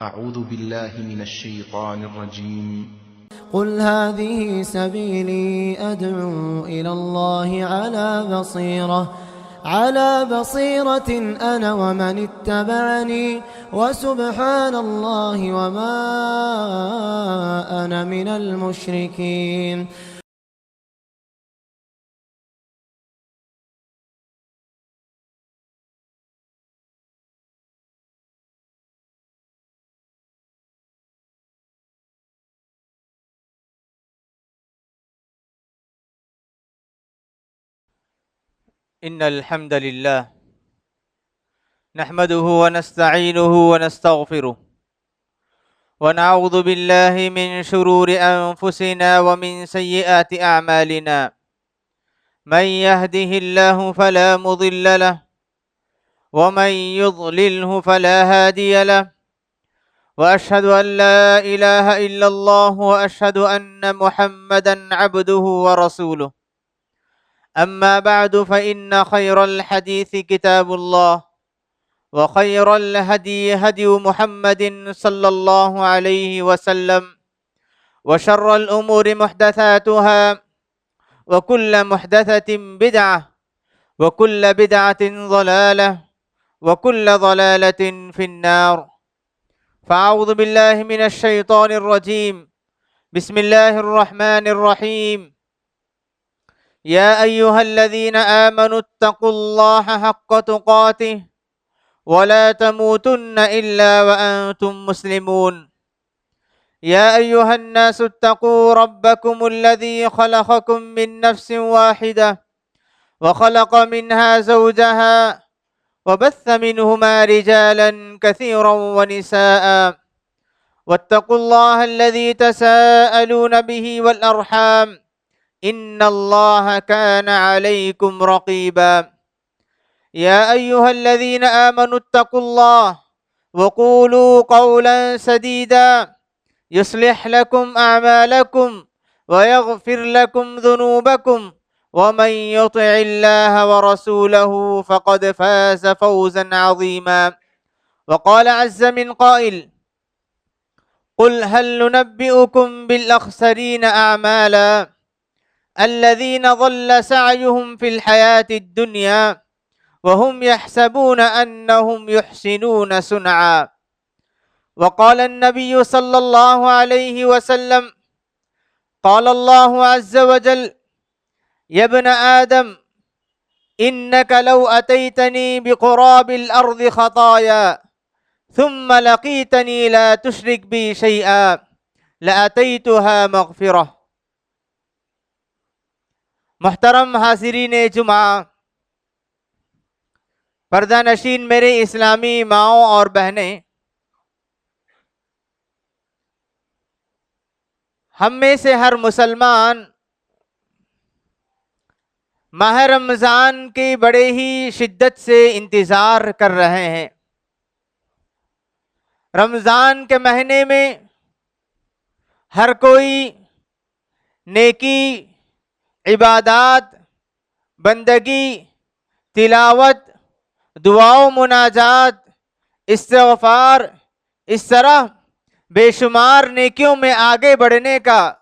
أعوذ بالله من الشيطان الرجيم قل هذه سبيلي أدعو إلى الله على بصيرة أنا ومن اتبعني وسبحان الله وما أنا من المشركين. إن الحمد لله نحمده ونستعينه ونستغفره ونعوذ بالله من شرور أنفسنا ومن سيئات أعمالنا. من يهده الله فلا مضل له ومن يضلله فلا هادي له، وأشهد أن لا إله إلا الله وأشهد أن محمدا عبده ورسوله. أما بعد فإن خير الحديث كتاب الله، وخير الهدي هدي محمد صلى الله عليه وسلم، وشر الأمور محدثاتها، وكل محدثة بدعة، وكل بدعة ضلالة، وكل ضلالة في النار. فأعوذ بالله من الشيطان الرجيم. بسم الله الرحمن الرحيم. يا أيها الذين آمنوا اتقوا الله حق تقاته ولا تموتن إلا وأنتم مسلمون. يا أيها الناس اتقوا ربكم الذي خلقكم من نفس واحدة وخلق منها زوجها وبث منهما رجالا كثيرا ونساء، واتقوا الله الذي تساءلون به والأرحام إن الله كان عليكم رقيبا. يا أيها الذين آمنوا اتقوا الله وقولوا قولا سديدا يصلح لكم أعمالكم ويغفر لكم ذنوبكم، ومن يطع الله ورسوله فقد فاز فوزا عظيما. وقال عز من قائل: قل هل ننبئكم بالأخسرين أعمالا الذين ضل سعيهم في الحياة الدنيا وهم يحسبون أنهم يحسنون صنعا. وقال النبي صلى الله عليه وسلم: قال الله عز وجل: يا ابن آدم إنك لو أتيتني بقراب الأرض خطايا ثم لقيتني لا تشرك بي شيئا لأتيتها مغفرة. محترم حاضرین جمعہ، پردہ نشین میرے اسلامی ماؤں اور بہنیں، ہم میں سے ہر مسلمان ماہ رمضان کی بڑے ہی شدت سے انتظار کر رہے ہیں۔ رمضان کے مہینے میں ہر کوئی نیکی، عبادات، بندگی، تلاوت، دعا و مناجات، استغفار، اس طرح بے شمار نیکیوں میں آگے بڑھنے کا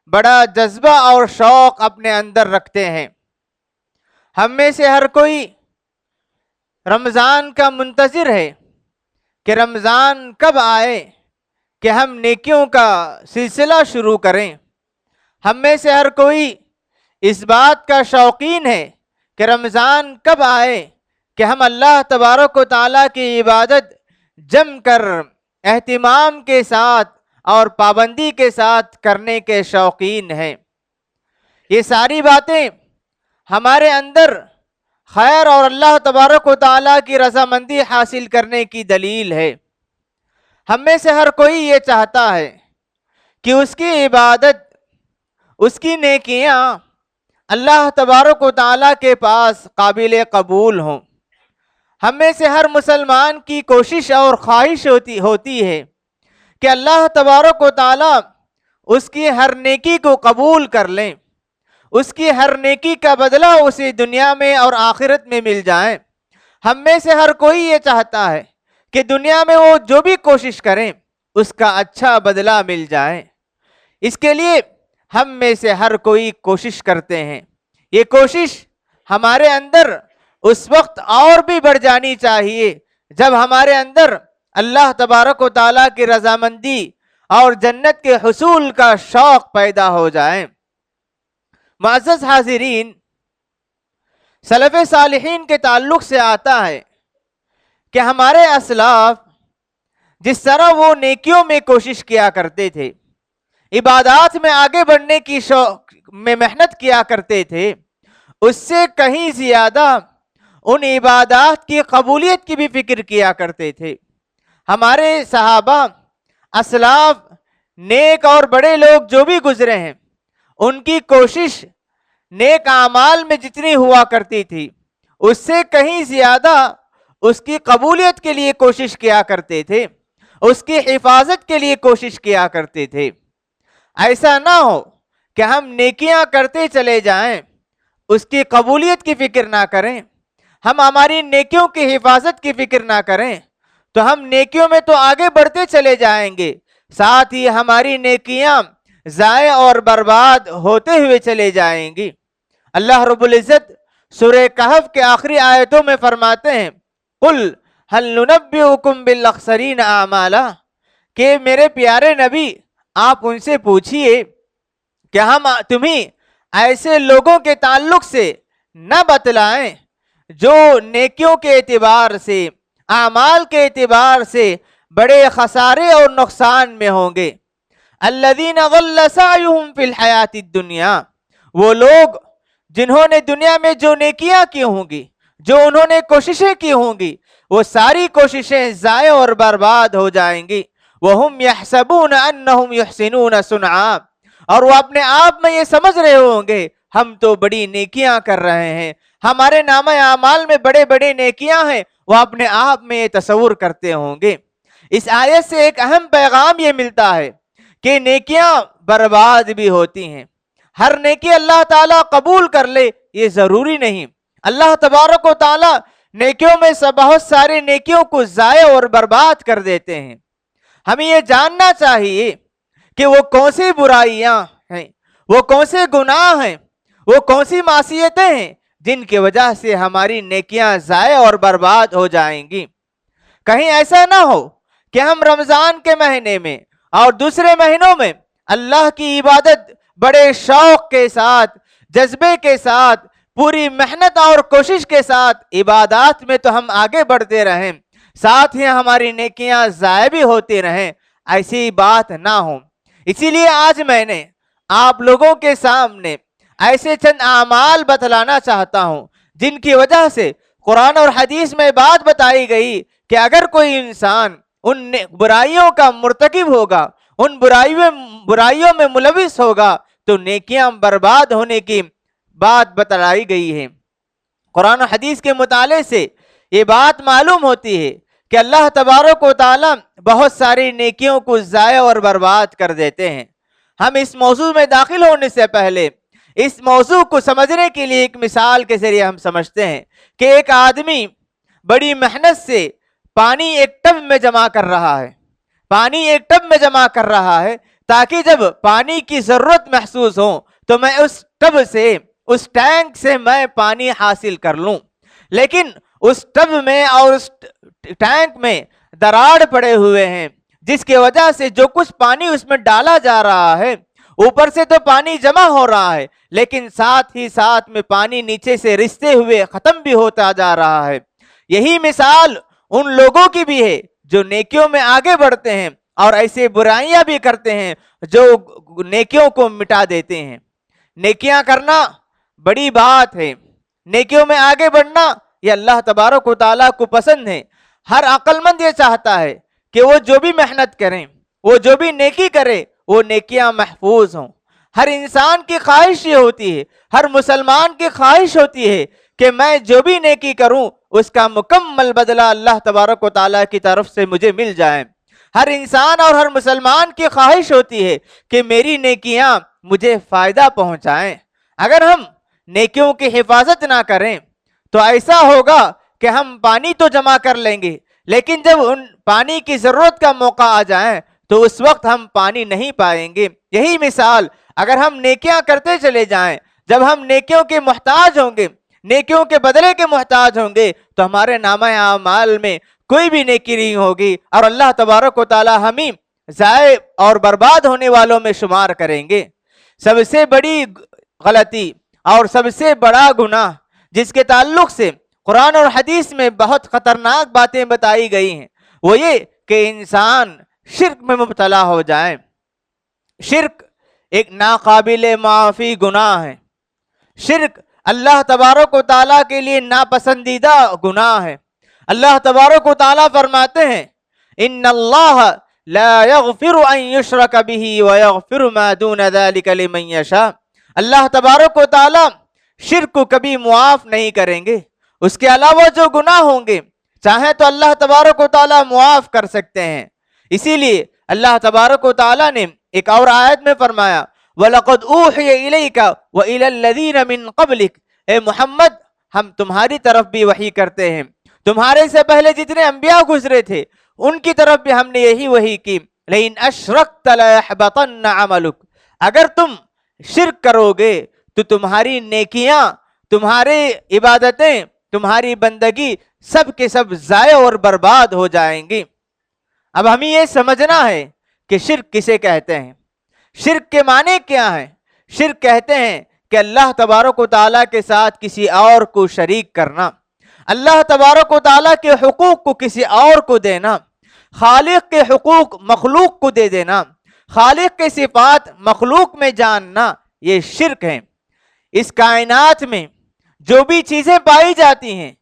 بڑا جذبہ اور شوق اپنے اندر رکھتے ہیں۔ ہم میں سے ہر کوئی رمضان کا منتظر ہے کہ رمضان کب آئے کہ ہم نیکیوں کا سلسلہ شروع کریں۔ ہم میں سے ہر کوئی اس بات کا شوقین ہے کہ رمضان کب آئے کہ ہم اللہ تبارک و تعالیٰ کی عبادت جم کر اہتمام کے ساتھ اور پابندی کے ساتھ کرنے کے شوقین ہیں۔ یہ ساری باتیں ہمارے اندر خیر اور اللہ تبارک و تعالیٰ کی رضامندی حاصل کرنے کی دلیل ہے۔ ہم میں سے ہر کوئی یہ چاہتا ہے کہ اس کی عبادت، اس کی نیکیاں اللہ تبارک و تعالیٰ کے پاس قابل قبول ہوں۔ ہم میں سے ہر مسلمان کی کوشش اور خواہش ہوتی ہے کہ اللہ تبارک و تعالیٰ اس کی ہر نیکی کو قبول کر لیں، اس کی ہر نیکی کا بدلہ اسے دنیا میں اور آخرت میں مل جائے۔ ہم میں سے ہر کوئی یہ چاہتا ہے کہ دنیا میں وہ جو بھی کوشش کریں اس کا اچھا بدلہ مل جائے۔ اس کے لیے ہم میں سے ہر کوئی کوشش کرتے ہیں۔ یہ کوشش ہمارے اندر اس وقت اور بھی بڑھ جانی چاہیے جب ہمارے اندر اللہ تبارک و تعالیٰ کی رضامندی اور جنت کے حصول کا شوق پیدا ہو جائے۔ معزز حاضرین، سلف صالحین کے تعلق سے آتا ہے کہ ہمارے اسلاف جس طرح وہ نیکیوں میں کوشش کیا کرتے تھے، عبادات میں آگے بڑھنے کی شوق میں محنت کیا کرتے تھے، اس سے کہیں زیادہ ان عبادات کی قبولیت کی بھی فکر کیا کرتے تھے۔ ہمارے صحابہ، اسلاف، نیک اور بڑے لوگ جو بھی گزرے ہیں، ان کی کوشش نیک اعمال میں جتنی ہوا کرتی تھی، اس سے کہیں زیادہ اس کی قبولیت کے لیے کوشش کیا کرتے تھے، اس کی حفاظت کے لیے کوشش کیا کرتے تھے۔ ایسا نہ ہو کہ ہم نیکیاں کرتے چلے جائیں، اس کی قبولیت کی فکر نہ کریں، ہم ہماری نیکیوں کی حفاظت کی فکر نہ کریں، تو ہم نیکیوں میں تو آگے بڑھتے چلے جائیں گے، ساتھ ہی ہماری نیکیاں ضائع اور برباد ہوتے ہوئے چلے جائیں گی۔ اللہ رب العزت سورہ کہف کے آخری آیتوں میں فرماتے ہیں، قُلْ هَلْ نُنَبِّئُكُمْ بِالْأَخْسَرِينَ أَعْمَالًا، کہ میرے پیارے نبی آپ ان سے پوچھئے کہ ہم تمہیں ایسے لوگوں کے تعلق سے نہ بتلائیں جو نیکیوں کے اعتبار سے، اعمال کے اعتبار سے بڑے خسارے اور نقصان میں ہوں گے۔ الَّذِينَ ضَلَّ سَعْيُهُمْ فِي الْحَيَاةِ الدُّنْيَا، وہ لوگ جنہوں نے دنیا میں جو نیکیاں کی ہوں گی، جو انہوں نے کوششیں کی ہوں گی، وہ ساری کوششیں ضائع اور برباد ہو جائیں گی۔ وَهُمْ يَحْسَبُونَ أَنَّهُمْ يُحْسِنُونَ صُنْعًا، اور وہ اپنے آپ میں یہ سمجھ رہے ہوں گے ہم تو بڑی نیکیاں کر رہے ہیں، ہمارے نامہ اعمال میں بڑے بڑے نیکیاں ہیں، وہ اپنے آپ میں یہ تصور کرتے ہوں گے۔ اس آیت سے ایک اہم پیغام یہ ملتا ہے کہ نیکیاں برباد بھی ہوتی ہیں۔ ہر نیکی اللہ تعالیٰ قبول کر لے یہ ضروری نہیں۔ اللہ تبارک و تعالیٰ نیکیوں میں سے بہت سارے نیکیوں کو ضائع اور برباد کر دیتے ہیں۔ ہمیں یہ جاننا چاہیے کہ وہ کون سی برائیاں ہیں، وہ کون سے گناہ ہیں، وہ کون سی معصیتیں ہیں جن کی وجہ سے ہماری نیکیاں ضائع اور برباد ہو جائیں گی۔ کہیں ایسا نہ ہو کہ ہم رمضان کے مہینے میں اور دوسرے مہینوں میں اللہ کی عبادت بڑے شوق کے ساتھ، جذبے کے ساتھ، پوری محنت اور کوشش کے ساتھ عبادات میں تو ہم آگے بڑھتے رہیں، ساتھ ہی ہماری نیکیاں ضائع بھی ہوتی رہیں، ایسی بات نہ ہو۔ اسی لیے آج میں نے آپ لوگوں کے سامنے ایسے چند اعمال بتلانا چاہتا ہوں جن کی وجہ سے قرآن اور حدیث میں بات بتائی گئی کہ اگر کوئی انسان ان برائیوں کا مرتکب ہوگا، ان برائیوں میں ملوث ہوگا تو نیکیاں برباد ہونے کی بات بتلائی گئی ہے۔ قرآن و حدیث کے مطالعے سے یہ بات معلوم ہوتی ہے کہ اللہ تبارک و تعالیٰ بہت ساری نیکیوں کو ضائع اور برباد کر دیتے ہیں۔ ہم اس موضوع میں داخل ہونے سے پہلے اس موضوع کو سمجھنے کے لیے ایک مثال کے ذریعے ہم سمجھتے ہیں کہ ایک آدمی بڑی محنت سے پانی ایک ٹب میں جمع کر رہا ہے، پانی ایک ٹب میں جمع کر رہا ہے تاکہ جب پانی کی ضرورت محسوس ہو تو میں اس ٹب سے، اس ٹینک سے میں پانی حاصل کر لوں۔ لیکن اس ٹب میں اور اس ٹینک میں دراڑ پڑے ہوئے ہیں، جس کی وجہ سے جو کچھ پانی اس میں ڈالا جا رہا ہے، اوپر سے تو پانی جمع ہو رہا ہے لیکن ساتھ ہی ساتھ میں پانی نیچے سے رستے ہوئے ختم بھی ہوتا جا رہا ہے۔ یہی مثال ان لوگوں کی بھی ہے جو نیکیوں میں آگے بڑھتے ہیں اور ایسے برائیاں بھی کرتے ہیں جو نیکیوں کو مٹا دیتے ہیں۔ نیکیاں کرنا بڑی بات ہے، نیکیوں میں آگے بڑھنا یہ اللہ تبارک و تعالیٰ کو پسند ہے۔ ہر عقل مند یہ چاہتا ہے کہ وہ جو بھی محنت کریں، وہ جو بھی نیکی کرے، وہ نیکیاں محفوظ ہوں۔ ہر انسان کی خواہش یہ ہوتی ہے، ہر مسلمان کی خواہش ہوتی ہے کہ میں جو بھی نیکی کروں اس کا مکمل بدلہ اللہ تبارک و تعالیٰ کی طرف سے مجھے مل جائے۔ ہر انسان اور ہر مسلمان کی خواہش ہوتی ہے کہ میری نیکیاں مجھے فائدہ پہنچائیں۔ اگر ہم نیکیوں کی حفاظت نہ کریں تو ایسا ہوگا کہ ہم پانی تو جمع کر لیں گے لیکن جب ان پانی کی ضرورت کا موقع آ جائے تو اس وقت ہم پانی نہیں پائیں گے۔ یہی مثال اگر ہم نیکیاں کرتے چلے جائیں، جب ہم نیکیوں کے محتاج ہوں گے، نیکیوں کے بدلے کے محتاج ہوں گے، تو ہمارے نامہ اعمال میں کوئی بھی نیکی نہیں ہوگی، اور اللہ تبارک و تعالی ہمیں ضائع اور برباد ہونے والوں میں شمار کریں گے۔ سب سے بڑی غلطی اور سب سے بڑا گناہ جس کے تعلق سے قرآن اور حدیث میں بہت خطرناک باتیں بتائی گئی ہیں، وہ یہ کہ انسان شرک میں مبتلا ہو جائے۔ شرک ایک ناقابل معافی گناہ ہے۔ شرک اللہ تبارک و تعالیٰ کے لیے ناپسندیدہ گناہ ہے۔ اللہ تبارک و تعالیٰ فرماتے ہیں ان اللہ لا یغفر ان یشرک بہ ویغفر ما دون ذلک لمن یشاء۔ اللہ تبارک و تعالیٰ شرک کو کبھی معاف نہیں کریں گے، اس کے علاوہ جو گناہ ہوں گے چاہیں تو اللہ تبارک و تعالیٰ معاف کر سکتے ہیں۔ اسی لیے اللہ تبارک و تعالیٰ نے ایک اور آیت میں فرمایا وَلَقَدْ أُوحِيَ إِلَيْكَ وَإِلَى الَّذِينَ مِن قَبْلِكَ، اے محمد ہم تمہاری طرف بھی وحی کرتے ہیں، تمہارے سے پہلے جتنے انبیاء گزرے تھے ان کی طرف بھی ہم نے یہی وحی کی لَإِنْ أَشْرَكْتَ لَيَحْبَطَنَّ عَمَلُكَ، اگر تم شرک کرو گے تو تمہاری نیکیاں، تمہاری عبادتیں، تمہاری بندگی سب کے سب ضائع اور برباد ہو جائیں گی۔ اب ہمیں یہ سمجھنا ہے کہ شرک کسے کہتے ہیں، شرک کے معنی کیا ہیں۔ شرک کہتے ہیں کہ اللہ تبارک و تعالیٰ کے ساتھ کسی اور کو شریک کرنا، اللہ تبارک و تعالیٰ کے حقوق کو کسی اور کو دینا، خالق کے حقوق مخلوق کو دے دینا، خالق کے صفات مخلوق میں جاننا، یہ شرک ہے۔ اس کائنات میں جو بھی چیزیں پائی جاتی ہیں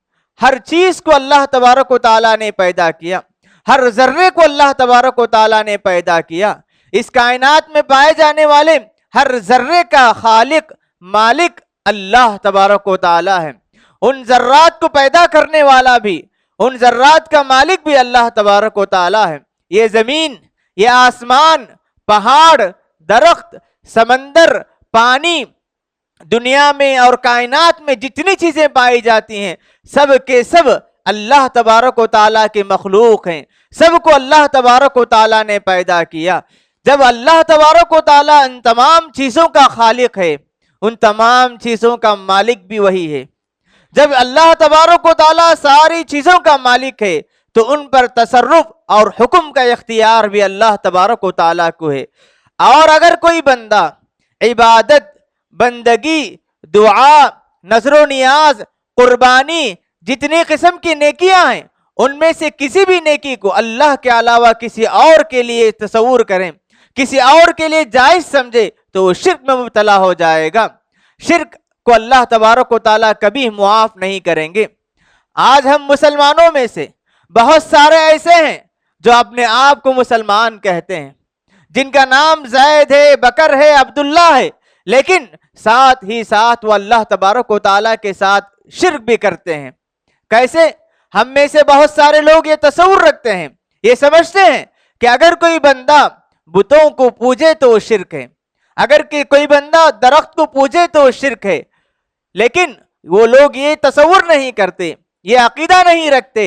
ہر چیز کو اللہ تبارک و تعالیٰ نے پیدا کیا، ہر ذرے کو اللہ تبارک و تعالیٰ نے پیدا کیا۔ اس کائنات میں پائے جانے والے ہر ذرے کا خالق مالک اللہ تبارک و تعالیٰ ہے۔ ان ذرات کو پیدا کرنے والا بھی، ان ذرات کا مالک بھی اللہ تبارک و تعالیٰ ہے۔ یہ زمین، یہ آسمان، پہاڑ، درخت، سمندر، پانی، دنیا میں اور کائنات میں جتنی چیزیں پائی جاتی ہیں سب کے سب اللہ تبارک و تعالیٰ کے مخلوق ہیں، سب کو اللہ تبارک و تعالیٰ نے پیدا کیا۔ جب اللہ تبارک و تعالیٰ ان تمام چیزوں کا خالق ہے، ان تمام چیزوں کا مالک بھی وہی ہے۔ جب اللہ تبارک و تعالیٰ ساری چیزوں کا مالک ہے تو ان پر تصرف اور حکم کا اختیار بھی اللہ تبارک و تعالیٰ کو ہے۔ اور اگر کوئی بندہ عبادت، بندگی، دعا، نذر و نیاز، قربانی، جتنی قسم کی نیکیاں ہیں ان میں سے کسی بھی نیکی کو اللہ کے علاوہ کسی اور کے لیے تصور کریں، کسی اور کے لیے جائز سمجھے تو وہ شرک میں مبتلا ہو جائے گا۔ شرک کو اللہ تبارک و تعالیٰ کبھی معاف نہیں کریں گے۔ آج ہم مسلمانوں میں سے بہت سارے ایسے ہیں جو اپنے آپ کو مسلمان کہتے ہیں، جن کا نام زید ہے، بکر ہے، عبداللہ ہے، لیکن ساتھ ہی ساتھ وہ اللہ تبارک و تعالیٰ کے ساتھ شرک بھی کرتے ہیں۔ کیسے؟ ہم میں سے بہت سارے لوگ یہ تصور رکھتے ہیں، یہ سمجھتے ہیں کہ اگر کوئی بندہ بتوں کو پوجے تو وہ شرک ہے، اگر کوئی بندہ درخت کو پوجے تو وہ شرک ہے۔ لیکن وہ لوگ یہ تصور نہیں کرتے، یہ عقیدہ نہیں رکھتے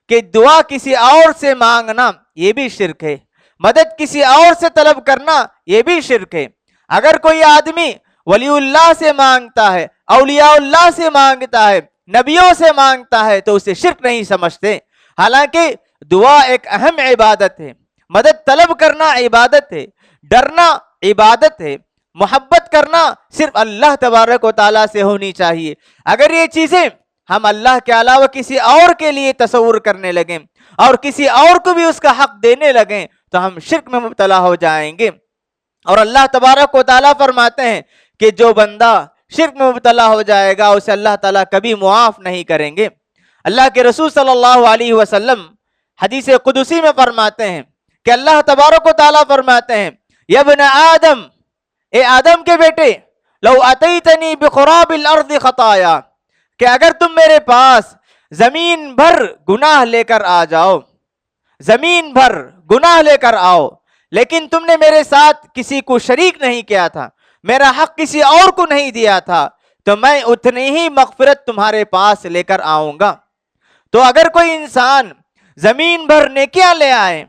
کہ دعا کسی اور سے مانگنا یہ بھی شرک ہے، مدد کسی اور سے طلب کرنا یہ بھی شرک ہے۔ اگر کوئی آدمی ولی اللہ سے مانگتا ہے، اولیاء اللہ سے مانگتا ہے، نبیوں سے مانگتا ہے تو اسے شرک نہیں سمجھتے۔ حالانکہ دعا ایک اہم عبادت ہے، مدد طلب کرنا عبادت ہے، ڈرنا عبادت ہے، محبت کرنا صرف اللہ تبارک و تعالیٰ سے ہونی چاہیے۔ اگر یہ چیزیں ہم اللہ کے علاوہ کسی اور کے لیے تصور کرنے لگیں اور کسی اور کو بھی اس کا حق دینے لگیں تو ہم شرک میں مبتلا ہو جائیں گے۔ اور اللہ تبارک و تعالیٰ فرماتے ہیں کہ جو بندہ شرک میں مبتلا ہو جائے گا اسے اللہ تعالیٰ کبھی معاف نہیں کریں گے۔ اللہ کے رسول صلی اللہ علیہ وسلم حدیث قدسی میں فرماتے ہیں کہ اللہ تبارک و تعالیٰ فرماتے ہیں یا ابن آدم، اے آدم کے بیٹے، لو اتیتنی بقراب الارض خطایا، کہ اگر تم میرے پاس زمین بھر گناہ لے کر آ جاؤ، زمین بھر گناہ لے کر آؤ، لیکن تم نے میرے ساتھ کسی کو شریک نہیں کیا تھا، میرا حق کسی اور کو نہیں دیا تھا، تو میں اتنی ہی مغفرت تمہارے پاس لے کر آؤں گا۔ تو اگر کوئی انسان زمین بھر نیکیاں لے آئے،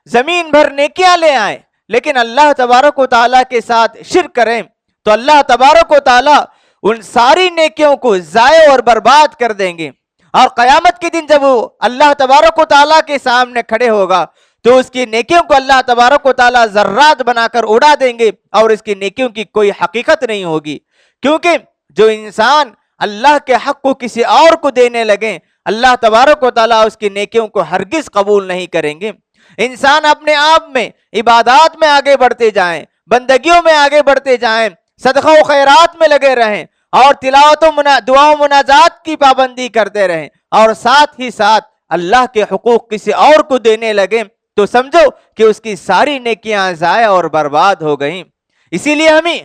زمین بھر نیکیاں لے آئیں لیکن اللہ تبارک و تعالیٰ کے ساتھ شرک کریں تو اللہ تبارک و تعالیٰ ان ساری نیکیوں کو ضائع اور برباد کر دیں گے. اور قیامت کے دن جب وہ اللہ تبارک و تعالیٰ کے سامنے کھڑے ہوگا تو اس کی نیکیوں کو اللہ تبارک و تعالیٰ ذرات بنا کر اڑا دیں گے اور اس کی نیکیوں کی کوئی حقیقت نہیں ہوگی. کیونکہ جو انسان اللہ کے حق کو کسی اور کو دینے لگیں اللہ تبارک و تعالیٰ اس کی نیکیوں کو ہرگز قبول نہیں کریں گے. انسان اپنے آپ میں عبادات میں آگے بڑھتے جائیں، بندگیوں میں آگے بڑھتے جائیں، صدقہ و خیرات میں لگے رہیں اور تلاوت و دعا و مناجات کی پابندی کرتے رہیں اور ساتھ ہی ساتھ اللہ کے حقوق کسی اور کو دینے لگیں تو سمجھو کہ اس کی ساری نیکیاں ضائع اور برباد ہو گئیں. اسی لیے ہمیں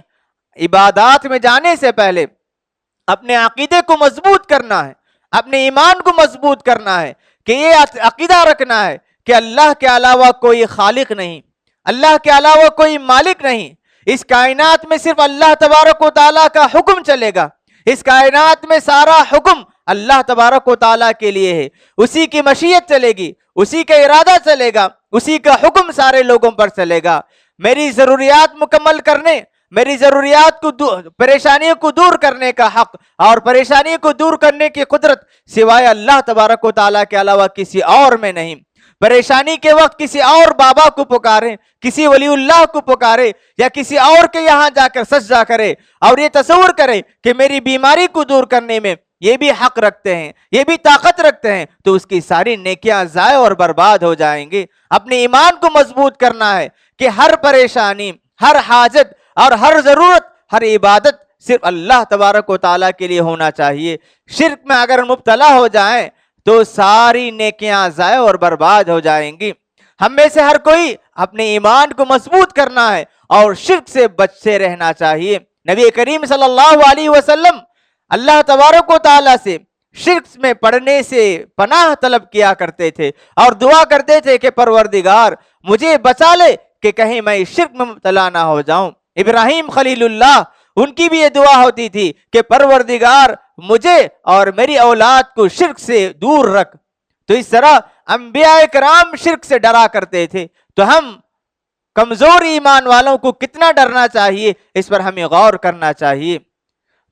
عبادات میں جانے سے پہلے اپنے عقیدے کو مضبوط کرنا ہے، اپنے ایمان کو مضبوط کرنا ہے کہ یہ عقیدہ رکھنا ہے کہ اللہ کے علاوہ کوئی خالق نہیں، اللہ کے علاوہ کوئی مالک نہیں. اس کائنات میں صرف اللہ تبارک و تعالیٰ کا حکم چلے گا. اس کائنات میں سارا حکم اللہ تبارک و تعالیٰ کے لیے ہے. اسی کی مشیت چلے گی، اسی کا ارادہ چلے گا، اسی کا حکم سارے لوگوں پر چلے گا. میری ضروریات مکمل کرنے، میری ضروریات کو پریشانیوں کو دور کرنے کا حق اور پریشانیوں کو دور کرنے کی قدرت سوائے اللہ تبارک و تعالیٰ کے علاوہ کسی اور میں نہیں. پریشانی کے وقت کسی اور بابا کو پکاریں، کسی ولی اللہ کو پکارے یا کسی اور کے یہاں جا کر سجدہ کرے اور یہ تصور کرے کہ میری بیماری کو دور کرنے میں یہ بھی حق رکھتے ہیں، یہ بھی طاقت رکھتے ہیں، تو اس کی ساری نیکیاں ضائع اور برباد ہو جائیں گے. اپنے ایمان کو مضبوط کرنا ہے کہ ہر پریشانی، ہر حاجت اور ہر ضرورت، ہر عبادت صرف اللہ تبارک و تعالیٰ کے لیے ہونا چاہیے. شرک میں اگر مبتلا ہو جائیں تو ساری نیکیاں ضائع اور برباد ہو جائیں گی. ہم میں سے ہر کوئی اپنے ایمان کو مضبوط کرنا ہے اور شرک سے بچتے رہنا چاہیے. نبی کریم صلی اللہ علیہ وسلم اللہ تبارک و تعالیٰ سے شرک میں پڑنے سے پناہ طلب کیا کرتے تھے اور دعا کرتے تھے کہ پروردگار مجھے بچا لے کہ کہیں میں شرک میں مبتلا نہ ہو جاؤں. ابراہیم خلیل اللہ ان کی بھی یہ دعا ہوتی تھی کہ پروردگار مجھے اور میری اولاد کو شرک سے دور رکھ. تو اس طرح انبیاء کرام شرک سے ڈرا کرتے تھے. تو ہم کمزور ایمان والوں کو کتنا ڈرنا چاہیے، اس پر ہمیں غور کرنا چاہیے.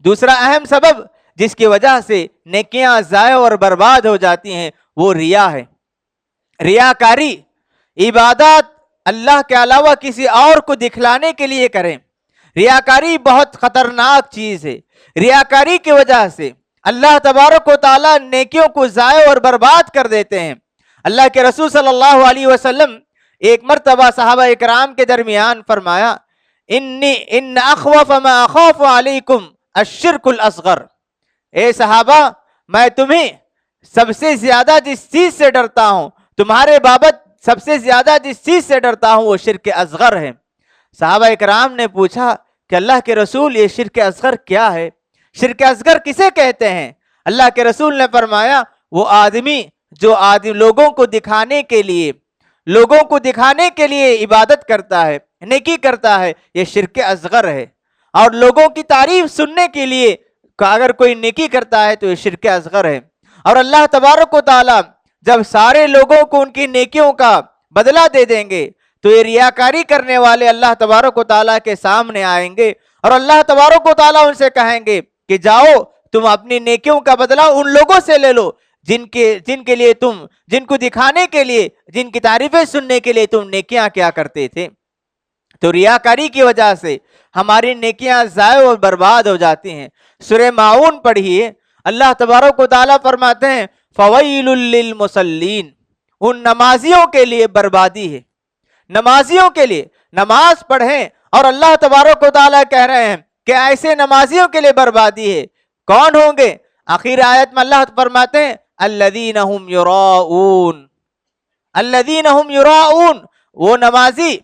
دوسرا اہم سبب جس کی وجہ سے نیکیاں ضائع اور برباد ہو جاتی ہیں وہ ریا ہے. ریاکاری، عبادات اللہ کے علاوہ کسی اور کو دکھلانے کے لیے کریں. ریاکاری بہت خطرناک چیز ہے. ریاکاری کی وجہ سے اللہ تبارک و تعالیٰ نیکیوں کو ضائع اور برباد کر دیتے ہیں. اللہ کے رسول صلی اللہ علیہ وسلم ایک مرتبہ صحابہ اکرام کے درمیان فرمایا ان اخوف ما اخاف علیکم الشرک الاصغر. اے صحابہ، میں تمہیں سب سے زیادہ جس چیز سے ڈرتا ہوں، تمہارے بابت سب سے زیادہ جس چیز سے ڈرتا ہوں وہ شرک اصغر ہے. صحابہ اکرام نے پوچھا کہ اللہ کے رسول یہ شرک اصغر کیا ہے؟ شرک اصغر کسے کہتے ہیں؟ اللہ کے رسول نے فرمایا وہ آدمی جو لوگوں کو دکھانے کے لیے عبادت کرتا ہے، نیکی کرتا ہے، یہ شرک اصغر ہے. اور لوگوں کی تعریف سننے کے لیے اگر کوئی نیکی کرتا ہے تو یہ شرک اصغر ہے. اور اللہ تبارک و تعالی جب سارے لوگوں کو ان کی نیکیوں کا بدلہ دے دیں گے تو یہ ریاکاری کرنے والے اللہ تبارک و تعالیٰ کے سامنے آئیں گے اور اللہ تبارک و تعالیٰ ان سے کہیں گے کہ جاؤ تم اپنی نیکیوں کا بدلہ ان لوگوں سے لے لو جن کے لیے تم، جن کو دکھانے کے لیے، جن کی تعریفیں سننے کے لیے تم نیکیاں کیا کرتے تھے. تو ریاکاری کی وجہ سے ہماری نیکیاں ضائع و برباد ہو جاتی ہیں. سورہ ماعون پڑھیے، اللہ تبارک و تعالیٰ فرماتے ہیں فویل للمصلین، ان نمازیوں کے لیے بربادی ہے. نمازیوں کے لیے نماز پڑھیں اور اللہ تبارک و تعالیٰ کہہ رہے ہیں کہ ایسے نمازیوں کے لیے بربادی ہے. کون ہوں گے؟ آخر آیت میں اللہ فرماتے ہیں الذین هم یراؤون، الذین هم یراؤون، وہ نمازی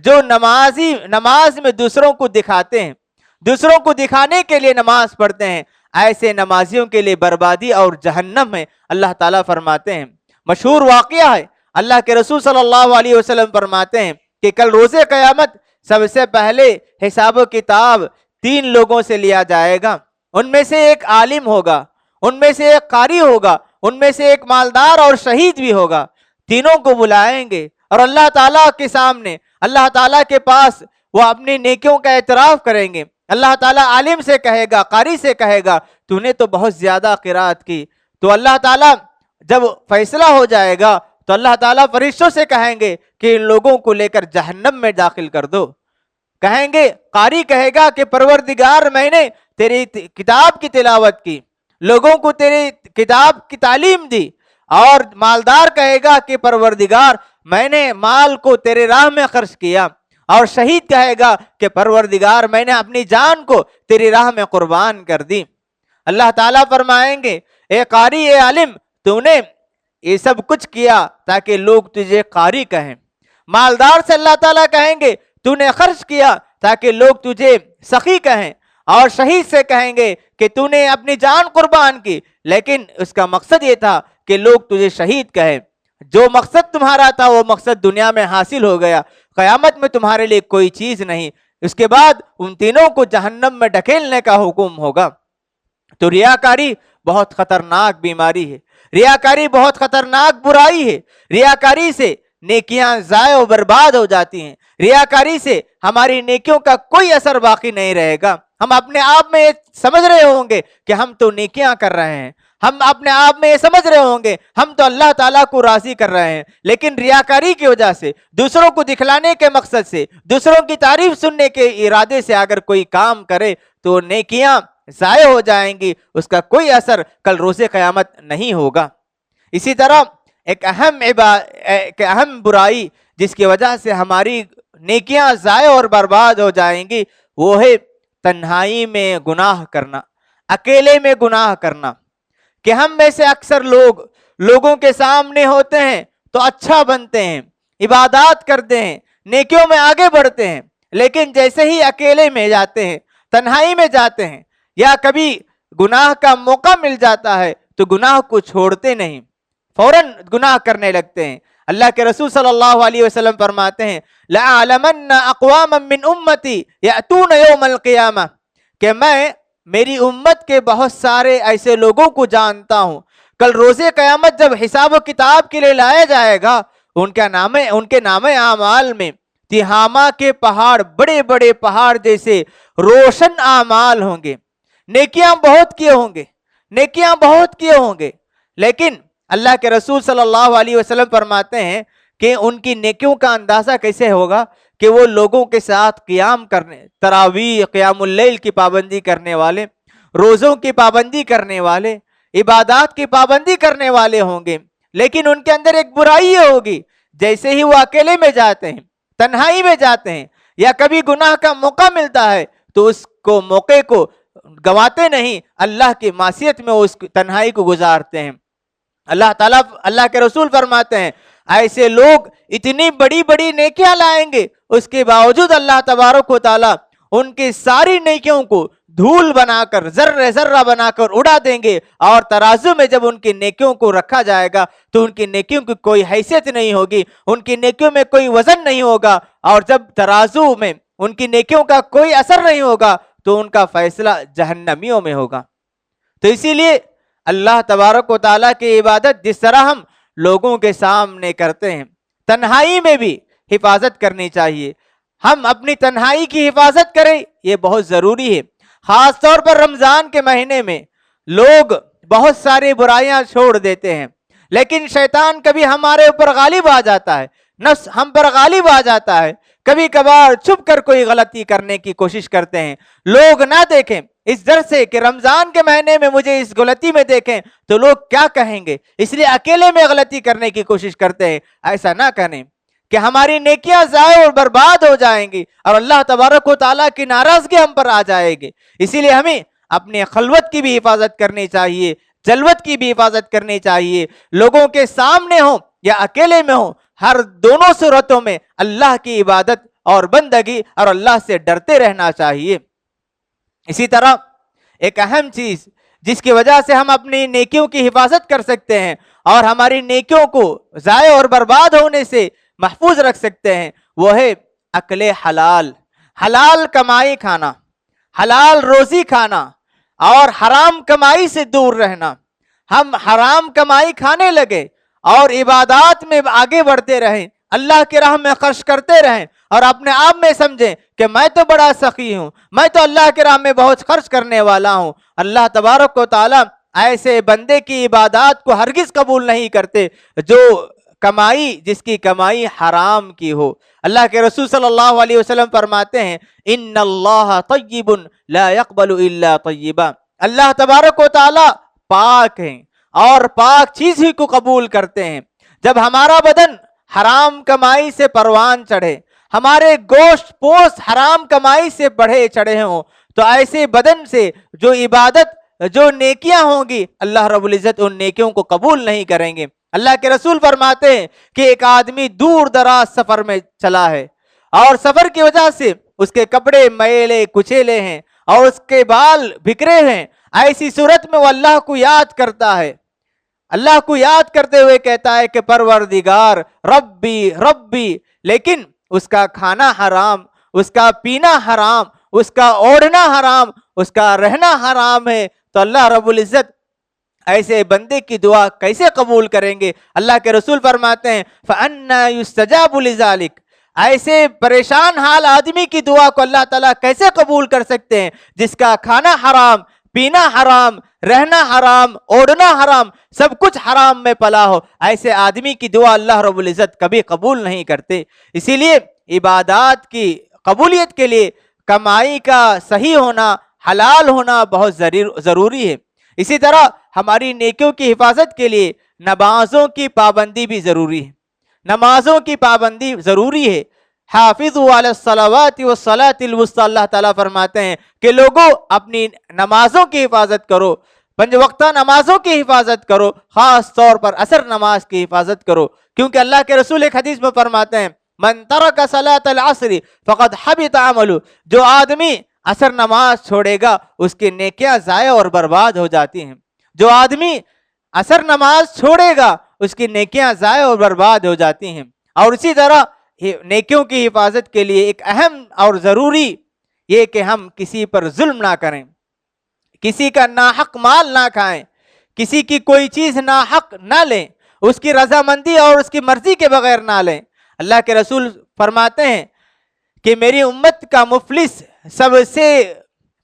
جو نماز میں دوسروں کو دکھاتے ہیں، دوسروں کو دکھانے کے لیے نماز پڑھتے ہیں، ایسے نمازیوں کے لیے بربادی اور جہنم ہے. اللہ تعالیٰ فرماتے ہیں، مشہور واقعہ ہے، اللہ کے رسول صلی اللہ علیہ وسلم فرماتے ہیں کہ کل روز قیامت سب سے پہلے حساب و کتاب 3 لوگوں سے لیا جائے گا. ان میں سے ایک عالم ہوگا، ان میں سے ایک قاری ہوگا، ان میں سے ایک مالدار اور شہید بھی ہوگا. تینوں کو بلائیں گے اور اللہ تعالیٰ کے سامنے، اللہ تعالیٰ کے پاس وہ اپنی نیکیوں کا اعتراف کریں گے۔ اللہ تعالیٰ عالم سے کہے گا، قاری سے کہے گا تو نے تو بہت زیادہ قرات کی۔ تو اللہ تعالیٰ جب فیصلہ ہو جائے گا تو اللہ تعالیٰ فرشتوں سے کہیں گے کہ ان لوگوں کو لے کر جہنم میں داخل کر دو۔ کہیں گے، قاری کہے گا کہ پروردگار میں نے تیری کتاب کی تلاوت کی، لوگوں کو تیری کتاب کی تعلیم دی، اور مالدار کہے گا کہ پروردگار میں نے مال کو تیرے راہ میں خرچ کیا، اور شہید کہے گا کہ پروردگار میں نے اپنی جان کو تیری راہ میں قربان کر دی۔ اللہ تعالیٰ فرمائیں گے، اے قاری، اے عالم، تو نے یہ سب کچھ کیا تاکہ لوگ تجھے قاری کہیں۔ مالدار سے اللہ تعالیٰ کہیں گے، تو نے خرچ کیا تاکہ لوگ تجھے سخی کہیں، اور شہید سے کہیں گے کہ تو نے اپنی جان قربان کی، لیکن اس کا مقصد یہ تھا کہ لوگ تجھے شہید کہیں۔ جو مقصد تمہارا تھا وہ مقصد دنیا میں حاصل ہو گیا، قیامت میں تمہارے لیے کوئی چیز نہیں۔ اس کے بعد ان تینوں کو جہنم میں ڈھکیلنے کا حکم ہوگا۔ تو ریاکاری بہت خطرناک بیماری ہے، ریاکاری بہت خطرناک برائی ہے۔ ریاکاری سے نیکیاں ضائع و برباد ہو جاتی ہیں، ریاکاری سے ہماری نیکیوں کا کوئی اثر باقی نہیں رہے گا۔ ہم اپنے آپ میں سمجھ رہے ہوں گے کہ ہم تو نیکیاں کر رہے ہیں، ہم اپنے آپ میں یہ سمجھ رہے ہوں گے ہم تو اللہ تعالیٰ کو راضی کر رہے ہیں، لیکن ریاکاری کی وجہ سے، دوسروں کو دکھلانے کے مقصد سے، دوسروں کی تعریف سننے کے ارادے سے اگر کوئی کام کرے تو نیکیاں ضائع ہو جائیں گی، اس کا کوئی اثر کل روز قیامت نہیں ہوگا۔ اسی طرح ایک اہم برائی جس کی وجہ سے ہماری نیکیاں ضائع اور برباد ہو جائیں گی، وہ ہے تنہائی میں گناہ کرنا، اکیلے میں گناہ کرنا۔ کہ ہم میں سے اکثر لوگوں کے سامنے ہوتے ہیں تو اچھا بنتے ہیں، عبادات کرتے ہیں، نیکیوں میں آگے بڑھتے ہیں، لیکن جیسے ہی اکیلے میں جاتے ہیں، تنہائی میں جاتے ہیں، یا کبھی گناہ کا موقع مل جاتا ہے تو گناہ کو چھوڑتے نہیں، فوراً گناہ کرنے لگتے ہیں۔ اللہ کے رسول صلی اللہ علیہ وسلم فرماتے ہیں، لَأَعْلَمَنَّ أَقْوَامًا مِّنْ أُمَّتِي يَأْتُونَ يَوْمَ الْقِيَامَةِ، کہ میں میری امت کے بہت سارے ایسے لوگوں کو جانتا ہوں، کل روز قیامت جب حساب و کتاب کے لیے لایا جائے گا، ان کے نام اعمال میں تہامہ کے پہاڑ، بڑے بڑے پہاڑ جیسے روشن اعمال ہوں گے، نیکیاں بہت کیے ہوں گے، لیکن اللہ کے رسول صلی اللہ علیہ وسلم فرماتے ہیں کہ ان کی نیکیوں کا اندازہ کیسے ہوگا کہ وہ لوگوں کے ساتھ قیام کرنے، تراویح، قیام اللیل کی پابندی کرنے والے، روزوں کی پابندی کرنے والے، عبادات کی پابندی کرنے والے ہوں گے، لیکن ان کے اندر ایک برائی یہ ہوگی، جیسے ہی وہ اکیلے میں جاتے ہیں، تنہائی میں جاتے ہیں، یا کبھی گناہ کا موقع ملتا ہے تو اس کو موقع کو گواتے نہیں، اللہ کی معصیت میں اس تنہائی کو گزارتے ہیں۔ اللہ کے رسول فرماتے ہیں، ایسے لوگ اتنی بڑی بڑی نیکیاں لائیں گے، اس کے باوجود اللہ تبارک و تعالیٰ ان کی ساری نیکیوں کو دھول بنا کر، ذرہ ذرہ بنا کر اڑا دیں گے، اور ترازو میں جب ان کی نیکیوں کو رکھا جائے گا تو ان کی نیکیوں کی کوئی حیثیت نہیں ہوگی، ان کی نیکیوں میں کوئی وزن نہیں ہوگا، اور جب ترازو میں ان کی نیکیوں کا کوئی اثر نہیں ہوگا تو ان کا فیصلہ جہنمیوں میں ہوگا۔ تو اسی لیے اللہ تبارک و تعالیٰ کی عبادت جس طرح ہم لوگوں کے سامنے کرتے ہیں، تنہائی میں بھی حفاظت کرنی چاہیے۔ ہم اپنی تنہائی کی حفاظت کریں، یہ بہت ضروری ہے۔ خاص طور پر رمضان کے مہینے میں لوگ بہت ساری برائیاں چھوڑ دیتے ہیں، لیکن شیطان کبھی ہمارے اوپر غالب آ جاتا ہے، نفس ہم پر غالب آ جاتا ہے، کبھی کبھار چھپ کر کوئی غلطی کرنے کی کوشش کرتے ہیں، لوگ نہ دیکھیں اس ڈر سے کہ رمضان کے مہینے میں مجھے اس غلطی میں دیکھیں تو لوگ کیا کہیں گے، اس لیے اکیلے میں غلطی کرنے کی کوشش کرتے ہیں۔ ایسا نہ کریں کہ ہماری نیکیاں ضائع اور برباد ہو جائیں گی اور اللہ تبارک و تعالیٰ کی ناراضگی ہم پر آ جائے گی۔ اسی لیے ہمیں اپنے خلوت کی بھی حفاظت کرنی چاہیے، جلوت کی بھی حفاظت کرنی چاہیے، لوگوں کے سامنے ہوں یا اکیلے میں ہوں، ہر دونوں صورتوں میں اللہ کی عبادت اور بندگی اور اللہ سے ڈرتے رہنا چاہیے۔ اسی طرح ایک اہم چیز جس کی وجہ سے ہم اپنی نیکیوں کی حفاظت کر سکتے ہیں اور ہماری نیکیوں کو ضائع اور برباد ہونے سے محفوظ رکھ سکتے ہیں، وہ ہے اکل حلال، حلال کمائی کھانا، حلال روزی کھانا اور حرام کمائی سے دور رہنا۔ ہم حرام کمائی کھانے لگے اور عبادات میں آگے بڑھتے رہیں، اللہ کی راہ میں خرچ کرتے رہیں اور اپنے آپ میں سمجھیں کہ میں تو بڑا سخی ہوں، میں تو اللہ کی راہ میں بہت خرچ کرنے والا ہوں، اللہ تبارک و تعالی ایسے بندے کی عبادات کو ہرگز قبول نہیں کرتے جو جس کی کمائی حرام کی ہو۔ اللہ کے رسول صلی اللہ علیہ وسلم فرماتے ہیں ان اللہ طیب لا يقبل الا طیبا، اللہ تبارک و تعالی پاک ہیں اور پاک چیز ہی کو قبول کرتے ہیں۔ جب ہمارا بدن حرام کمائی سے پروان چڑھے، ہمارے گوشت پوست حرام کمائی سے بڑھے چڑھے ہوں، تو ایسے بدن سے جو عبادت جو نیکیاں ہوں گی اللہ رب العزت ان نیکیوں کو قبول نہیں کریں گے۔ اللہ کے رسول فرماتے ہیں کہ ایک آدمی دور دراز سفر میں چلا ہے اور سفر کی وجہ سے اس کے کپڑے میلے کچیلے ہیں اور اس کے بال بکھرے ہیں، ایسی صورت میں وہ اللہ کو یاد کرتا ہے، اللہ کو یاد کرتے ہوئے کہتا ہے کہ پروردگار ربی ربی، لیکن اس کا کھانا حرام، اس کا پینا حرام، اس کا اوڑھنا حرام، اس کا رہنا حرام ہے، تو اللہ رب العزت ایسے بندے کی دعا کیسے قبول کریں گے؟ اللہ کے رسول فرماتے ہیں فَأَنَّا يُسْتَجَابُ لِذَلِكَ، ایسے پریشان حال آدمی کی دعا کو اللہ تعالیٰ کیسے قبول کر سکتے ہیں جس کا کھانا حرام، پینا حرام، رہنا حرام، اوڑھنا حرام، سب کچھ حرام میں پلا ہو؟ ایسے آدمی کی دعا اللہ رب العزت کبھی قبول نہیں کرتے۔ اسی لیے عبادات کی قبولیت کے لیے کمائی کا صحیح ہونا، حلال ہونا بہت ضروری ہے۔ اسی طرح ہماری نیکیوں کی حفاظت کے لیے نمازوں کی پابندی بھی ضروری ہے، نمازوں کی پابندی ضروری ہے۔ حافظوا علی الصلوات والصلاۃ الوسطی، اللہ تعالیٰ فرماتے ہیں کہ لوگوں اپنی نمازوں کی حفاظت کرو، 5 وقتہ نمازوں کی حفاظت کرو، خاص طور پر عصر نماز کی حفاظت کرو، کیونکہ اللہ کے رسول ایک حدیث میں فرماتے ہیں من ترک صلاۃ العصر فقد حبط عملہ، جو آدمی عصر نماز چھوڑے گا اس کی نیکیاں ضائع اور برباد ہو جاتی ہیں، جو آدمی عصر نماز چھوڑے گا اس کی نیکیاں ضائع اور برباد ہو جاتی ہیں۔ اور اسی طرح نیکیوں کی حفاظت کے لیے ایک اہم اور ضروری یہ کہ ہم کسی پر ظلم نہ کریں، کسی کا ناحق مال نہ کھائیں، کسی کی کوئی چیز ناحق نہ لیں، اس کی رضامندی اور اس کی مرضی کے بغیر نہ لیں۔ اللہ کے رسول فرماتے ہیں کہ میری امت کا مفلس سب سے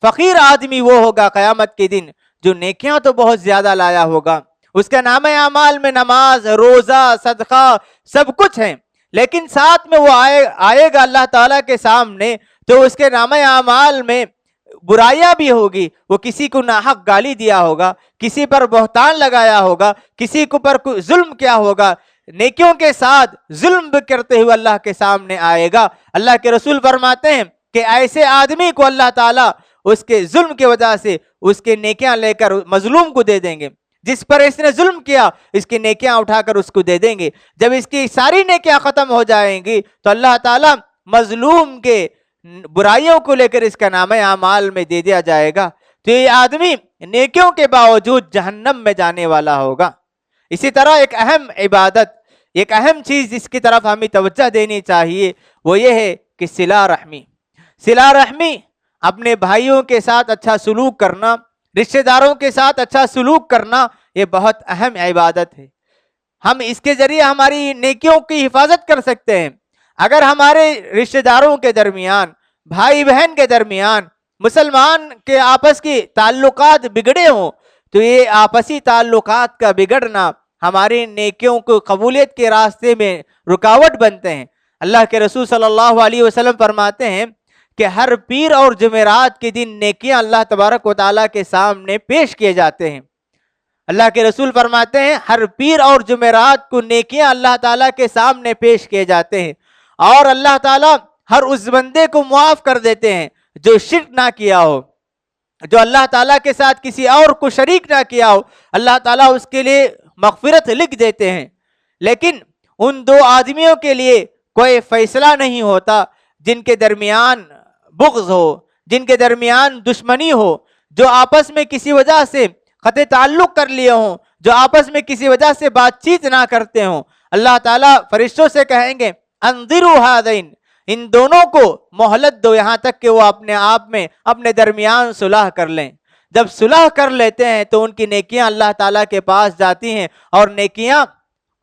فقیر آدمی وہ ہوگا قیامت کے دن جو نیکیاں تو بہت زیادہ لایا ہوگا، اس کے نامہ اعمال میں نماز، روزہ، صدقہ سب کچھ ہیں، لیکن ساتھ میں وہ آئے گا اللہ تعالیٰ کے سامنے تو اس کے نامہ اعمال میں برائیاں بھی ہوگی، وہ کسی کو ناحق گالی دیا ہوگا، کسی پر بہتان لگایا ہوگا، کسی کو پر ظلم کیا ہوگا، نیکیوں کے ساتھ ظلم بھی کرتے ہوئے اللہ کے سامنے آئے گا۔ اللہ کے رسول فرماتے ہیں کہ ایسے آدمی کو اللہ تعالیٰ اس کے ظلم کی وجہ سے اس کے نیکیاں لے کر مظلوم کو دے دیں گے، جس پر اس نے ظلم کیا اس کی نیکیاں اٹھا کر اس کو دے دیں گے۔ جب اس کی ساری نیکیاں ختم ہو جائیں گی تو اللہ تعالیٰ مظلوم کے برائیوں کو لے کر اس کا نامہ اعمال میں دے دیا جائے گا، تو یہ آدمی نیکیوں کے باوجود جہنم میں جانے والا ہوگا۔ اسی طرح ایک اہم عبادت، ایک اہم چیز جس کی طرف ہمیں توجہ دینی چاہیے وہ یہ ہے کہ صلہ رحمی، صلہ رحمی، اپنے بھائیوں کے ساتھ اچھا سلوک کرنا، رشتہ داروں کے ساتھ اچھا سلوک کرنا، یہ بہت اہم عبادت ہے۔ ہم اس کے ذریعے ہماری نیکیوں کی حفاظت کر سکتے ہیں۔ اگر ہمارے رشتہ داروں کے درمیان، بھائی بہن کے درمیان، مسلمان کے آپس کی تعلقات بگڑے ہوں تو یہ آپسی تعلقات کا بگڑنا ہماری نیکیوں کو قبولیت کے راستے میں رکاوٹ بنتے ہیں۔ اللہ کے رسول صلی اللہ علیہ وسلم فرماتے ہیں کہ ہر پیر اور جمعرات کے دن نیکیاں اللہ تبارک و تعالیٰ کے سامنے پیش کیے جاتے ہیں۔ اللہ کے رسول فرماتے ہیں ہر پیر اور جمعرات کو نیکیاں اللہ تعالیٰ کے سامنے پیش کیے جاتے ہیں، اور اللہ تعالیٰ ہر اس بندے کو معاف کر دیتے ہیں جو شرک نہ کیا ہو، جو اللہ تعالیٰ کے ساتھ کسی اور کو شریک نہ کیا ہو، اللہ تعالیٰ اس کے لیے مغفرت لکھ دیتے ہیں۔ لیکن ان دو آدمیوں کے لیے کوئی فیصلہ نہیں ہوتا جن کے درمیان بغض ہو، جن کے درمیان دشمنی ہو، جو آپس میں کسی وجہ سے قطع تعلق کر لیے ہوں، جو آپس میں کسی وجہ سے بات چیت نہ کرتے ہوں۔ اللہ تعالیٰ فرشتوں سے کہیں گے انذروا ہذین، ان دونوں کو مہلت دو یہاں تک کہ وہ اپنے آپ میں اپنے درمیان صلح کر لیں۔ جب صلح کر لیتے ہیں تو ان کی نیکیاں اللہ تعالیٰ کے پاس جاتی ہیں اور نیکیاں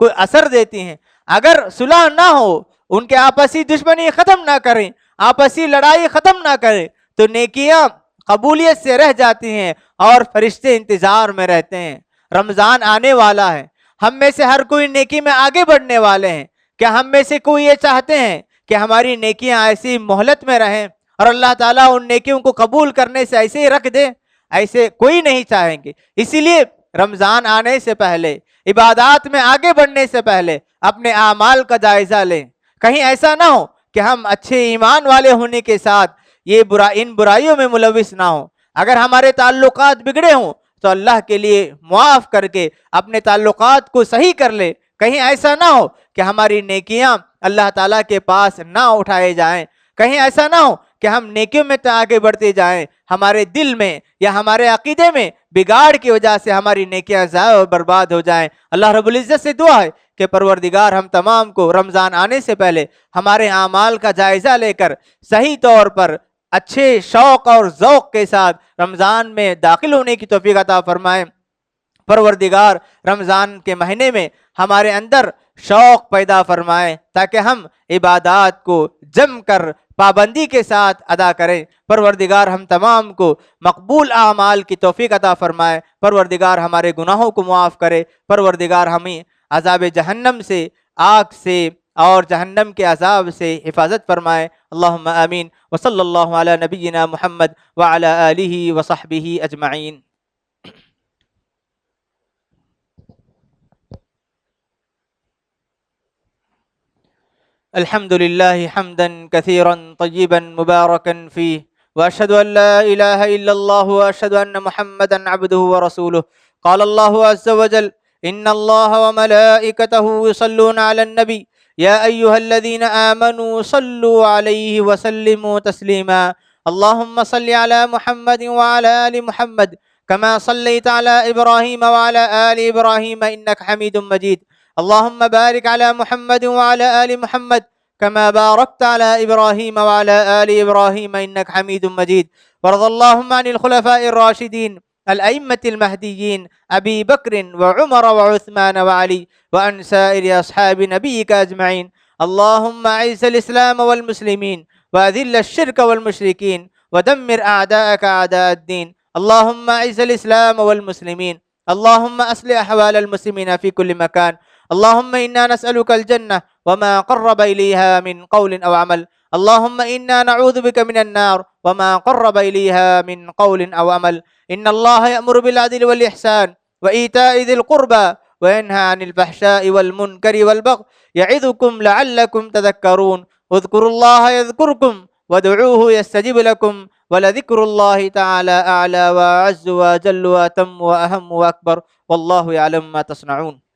کوئی اثر دیتی ہیں۔ اگر صلح نہ ہو، ان کے آپسی دشمنی ختم نہ کریں، آپسی لڑائی ختم نہ کریں، تو نیکیاں قبولیت سے رہ جاتی ہیں اور فرشتے انتظار میں رہتے ہیں۔ رمضان آنے والا ہے، ہم میں سے ہر کوئی نیکی میں آگے بڑھنے والے ہیں۔ کیا ہم میں سے کوئی یہ چاہتے ہیں کہ ہماری نیکیاں ایسی مہلت میں رہیں اور اللہ تعالیٰ ان نیکیوں کو قبول کرنے سے ایسے ہی رکھ دے؟ ایسے کوئی نہیں چاہیں گے۔ اسی لیے رمضان آنے سے پہلے، عبادات میں آگے بڑھنے سے پہلے اپنے اعمال کا جائزہ لیں۔ کہیں ایسا نہ ہو کہ ہم اچھے ایمان والے ہونے کے ساتھ ان برائیوں میں ملوث نہ ہوں۔ اگر ہمارے تعلقات بگڑے ہوں تو اللہ کے لیے معاف کر کے اپنے تعلقات کو صحیح کر لے۔ کہیں ایسا نہ ہو کہ ہماری نیکیاں اللہ تعالیٰ کے پاس نہ اٹھائے جائیں۔ کہیں ایسا نہ ہو کہ ہم نیکیوں میں آگے بڑھتے جائیں، ہمارے دل میں یا ہمارے عقیدے میں بگاڑ کی وجہ سے ہماری نیکیاں ضائع اور برباد ہو جائیں۔ اللہ رب العزت سے دعا ہے کہ پروردگار ہم تمام کو رمضان آنے سے پہلے ہمارے اعمال کا جائزہ لے کر صحیح طور پر اچھے شوق اور ذوق کے ساتھ رمضان میں داخل ہونے کی توفیق عطا فرمائے۔ پروردگار رمضان کے مہینے میں ہمارے اندر شوق پیدا فرمائے تاکہ ہم عبادات کو جم کر پابندی کے ساتھ ادا کریں۔ پروردگار ہم تمام کو مقبول اعمال کی توفیق عطا فرمائے۔ پروردگار ہمارے گناہوں کو معاف کرے۔ پروردگار ہمیں عذاب جہنم سے، آگ سے اور جہنم کے عذاب سے حفاظت فرمائے۔ اللہم آمین۔ وصلی اللہ علی نبینا محمد وعلی آلہ وصحبہ اجمعین۔ الحمد لله حمدا كثيرا طيبا مباركا فيه، وأشهد أن لا إله إلا الله وأشهد أن محمدا عبده ورسوله. قال الله عز وجل: إن الله وملائكته يصلون على النبي يا أيها الذين آمنوا صلوا عليه وسلموا تسليما. اللهم صل على محمد وعلى آل محمد كما صليت على إبراهيم وعلى آل إبراهيم إنك حميد مجيد. اللهم بارك على محمد وعلى آل محمد كما باركت على إبراهيم وعلى آل إبراهيم إنك حميد مجيد. وارض اللهم عن الخلفاء الراشدين الأئمة المهديين أبي بكر وعمر وعثمان وعلي وعن سائر أصحاب نبيك أجمعين. اللهم أعز الإسلام والمسلمين وأذل الشرك والمشركين ودمر أعداءك أعداء الدين. اللهم أعز الإسلام والمسلمين. اللهم أصلح أحوال المسلمين في كل مكان. اللهم إنا نسألك الجنة وما قرب إليها من قول أو عمل. اللهم إنا نعوذ بك من النار وما قرب إليها من قول أو عمل. إن الله يأمر بالعدل والإحسان وإيتاء ذي القربى وينهى عن الفحشاء والمنكر والبغي يعظكم لعلكم تذكرون. اذكروا الله يذكركم وادعوه يستجب لكم ولذكر الله تعالى أعلى وأعز وأجل وأتم وأهم وأكبر والله يعلم ما تصنعون.